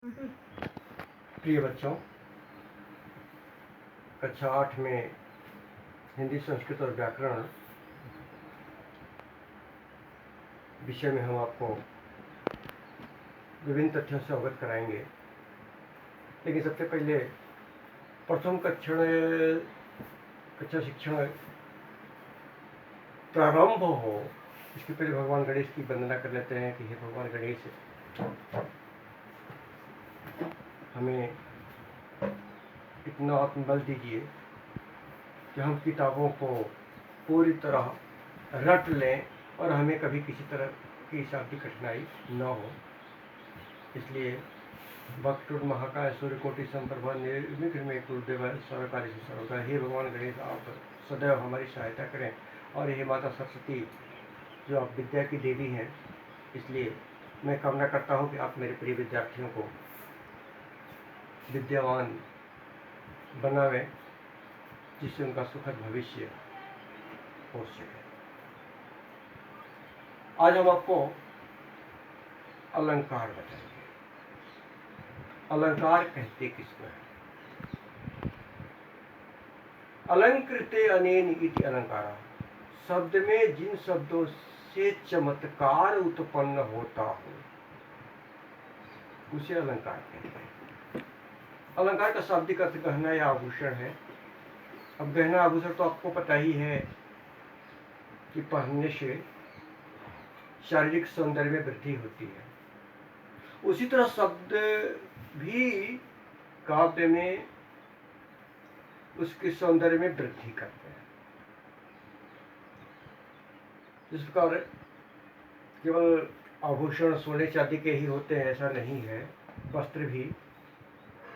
प्रिय बच्चों, कक्षा 8 में हिंदी, संस्कृत और व्याकरण विषय में हम आपको विभिन्न तथ्यों से अवगत कराएंगे। लेकिन सबसे पहले प्रथम कक्षा शिक्षण प्रारंभ हो, इसके पहले भगवान गणेश की वंदना कर लेते हैं कि हे भगवान गणेश, हमें इतना आत्मबल दीजिए कि हम किताबों को पूरी तरह रट लें और हमें कभी किसी तरह की शाब्दिक कठिनाई न हो। इसलिए वक्रतुंड महाकाय सूर्यकोटि समप्रभा निर्विघ्न कुरुदेव सर्वकार्येषु सर्वदा। हे भगवान गणेश, आप सदैव हमारी सहायता करें। और हे माता सरस्वती, जो आप विद्या की देवी हैं, इसलिए मैं कामना करता हूँ कि आप मेरे प्रिय विद्यार्थियों को विद्यावान बनावें, जिससे उनका सुखद भविष्य हो सके। आज हम आपको अलंकार बताएंगे। अलंकार कहते किसको है? अलंकृते अनेन इति अलंकार। शब्द में जिन शब्दों से चमत्कार उत्पन्न होता हो उसे अलंकार कहते हैं। अलंकार का शाब्दिक अर्थ गहना या आभूषण है। अब गहना आभूषण तो आपको पता ही है कि पहनने से शारीरिक सौंदर्य में वृद्धि होती है। उसी तरह शब्द भी काव्य में उसके सौंदर्य में वृद्धि करते हैं। इस प्रकार केवल आभूषण सोने चांदी के ही होते हैं ऐसा नहीं है। वस्त्र भी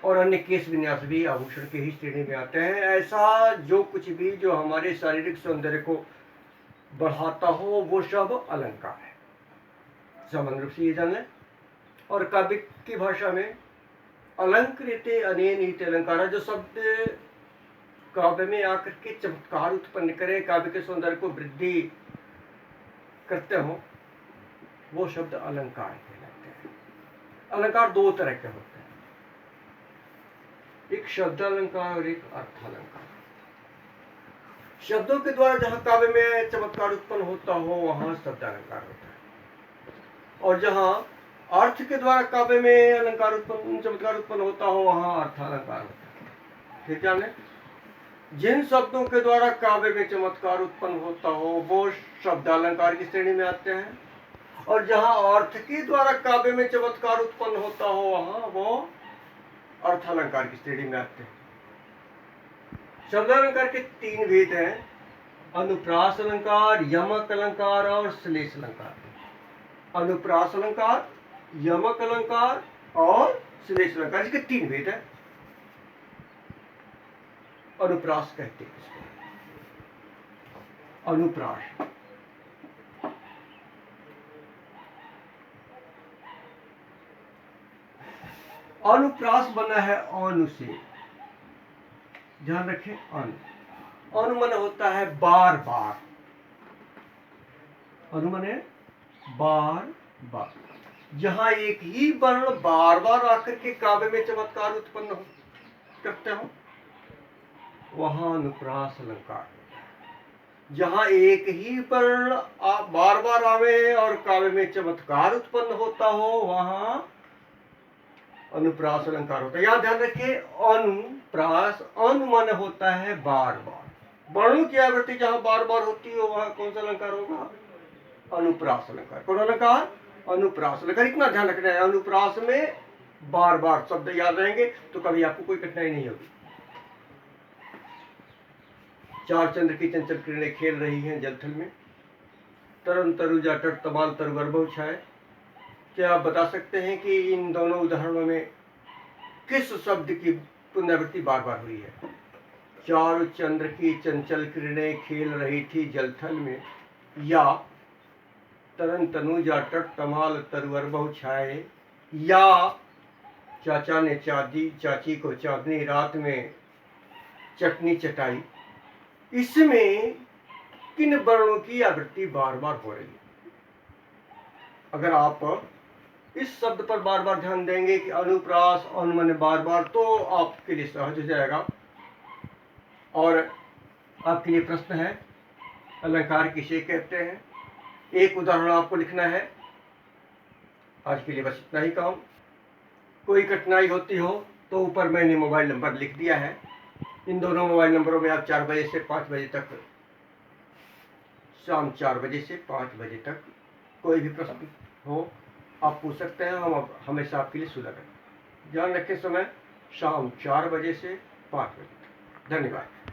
और अन्य केश विन्यास भी आभूषण के ही श्रेणी में आते हैं। ऐसा जो कुछ भी जो हमारे शारीरिक सौंदर्य को बढ़ाता हो वो सब अलंकार है। सामान्य रूप से ये जान लें। और काव्य की भाषा में अलंकृते अनेन इति अलंकार, जो शब्द काव्य में आकर के चमत्कार उत्पन्न करे, काव्य के सौंदर्य को वृद्धि करते हो, वो शब्द अलंकार कहलाते हैं। अलंकार दो तरह के होते हैं, एक शब्द अलंकार और एक अर्थ अलंकार। शब्दों के द्वारा जहां काव्य में चमत्कार उत्पन्न होता हो वहां शब्द अलंकार होता है, और जहां अर्थ के द्वारा काव्य में चमत्कार उत्पन्न होता हो वहां अर्थ अलंकार होता है। ठीक जाने, जिन शब्दों के द्वारा काव्य में चमत्कार उत्पन्न होता हो वो शब्द अलंकार की श्रेणी में आते हैं, और जहां अर्थ के द्वारा काव्य में चमत्कार उत्पन्न होता हो वहां वो अर्थ अलंकार की श्रेणी में आते हैं। शब्द अलंकार के तीन भेद हैं, अनुप्रास अलंकार, यमक अलंकार और श्लेष अलंकार। अनुप्रास अलंकार, यमक अलंकार और श्लेष अलंकार, इसके तीन भेद हैं। अनुप्रास कहते हैं इसको। अनुप्रास अनुप्रास बना है अनु से, ध्यान रखें। अनु मन होता है बार बार। अनु मन है बार बार। जहां एक ही वर्ण बार बार आकर के काव्य में चमत्कार उत्पन्न करते हो वहां अनुप्रास अलंकार। जहां एक ही वर्ण बार बार आवे और काव्य में चमत्कार उत्पन्न होता हो वहां अनुप्रास अलंकार होता है। यहां ध्यान रखिए, अनुप्रास, अनु मन होता है बार बार। वर्णों की आवृत्ति जहां बार बार होती हो वहां कौन सा अलंकार होगा? अनुप्रास अलंकार। कौन अलंकार? अनुप्रास अलंकार। इतना ध्यान रखना है, अनुप्रास में बार बार शब्द याद रहेंगे तो कभी आपको कोई कठिनाई नहीं होगी। चार चंद्र की चंचल किरणें खेल रही हैं जलथल में, तरन तरुजा तट तमाल तरुगर्भ छाए। क्या आप बता सकते हैं कि इन दोनों उदाहरणों में किस शब्द की पुनरावृत्ति बार बार हुई है? चार चंद्र की चंचल किरणें खेल रही थी जलथल में, या तरन तनुजा तट तमाल तरुगर्भ छाए, या चाचा ने चाची को चांदनी रात में चटनी चटाई। इसमें किन वर्णों की आवृत्ति बार बार हो रही है? अगर आप इस शब्द पर बार बार ध्यान देंगे कि अनुप्रास अनुमान बार बार, तो आपके लिए सहज हो जाएगा। और आपके लिए प्रश्न है, अलंकार किसे कहते हैं? एक उदाहरण आपको लिखना है। आज के लिए बस इतना ही काम। कोई कठिनाई होती हो तो ऊपर मैंने मोबाइल नंबर लिख दिया है। इन दोनों मोबाइल नंबरों में आप 4 बजे से 5 बजे तक, शाम 4 बजे से 5 बजे तक कोई भी प्रश्न हो आप पूछ सकते हैं। हम हमेशा आपके लिए सुलभ हैं। ध्यान रखें, समय शाम 4 बजे से 5 बजे तक। धन्यवाद।